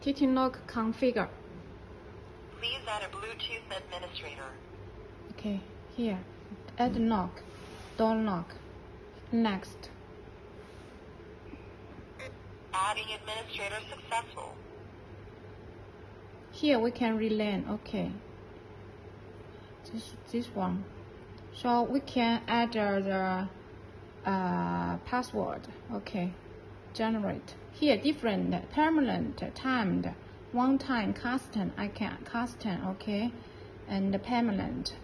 TTNOC configure. Please add a Bluetooth administrator. Okay, here, add knock, door knock. Next. Adding administrator successful. Here we can relay. Okay. This one. So we can add the password. Okay. Generate. Here different permanent timed one time custom. I can custom. Okay. And permanent.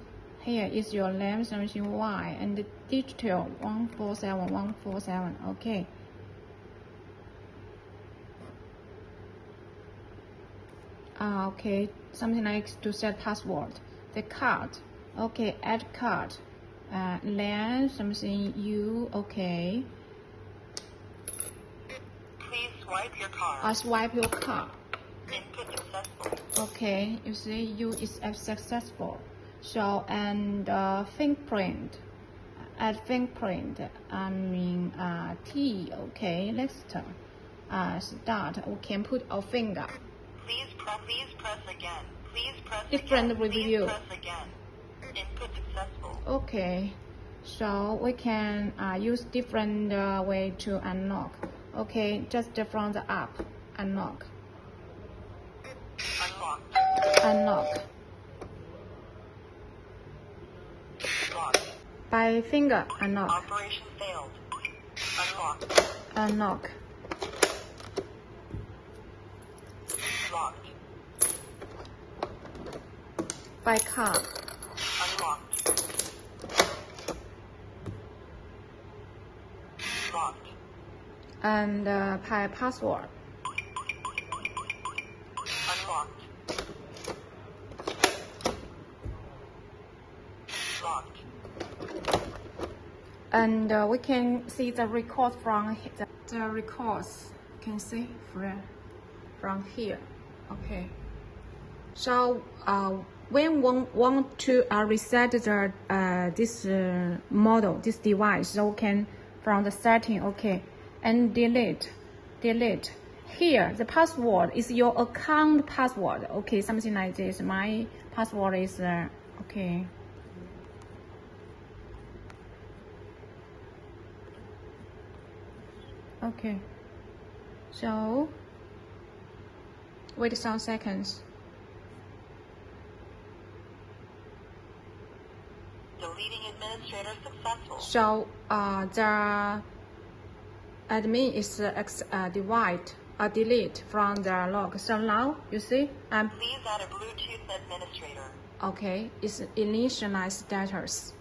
Here is your name, something Y, and the digital 147147. Okay. Okay, something like to set password. The card. Okay, add card. Then something U. Okay. Please swipe your card. Swipe your card. Input successful. Okay, you see U is successful. So and fingerprint. Add fingerprint. T. Okay, let's start. We can put our finger. Please press again. Please press Different again. review. Please press again. Input successful. Okay, so we can use different way to unlock. Okay, just from the app, unlock. Unlocked. Unlock. Locked. By finger, unlock. Operation failed. Unlocked. Unlock. Locked. By card. Unlocked. Locked. And by password. Unlocked. Locked. And we can see the record from the records. You can see from here. Okay. So when one want to reset the this model, this device, so we can from the setting. Okay, and delete. Here the password is your account password. Okay, something like this. My password is okay. Okay, so wait some seconds. Deleting administrator successful. So the admin is delete from the log. So now you see Please add a Bluetooth administrator. okay, it's initialize status.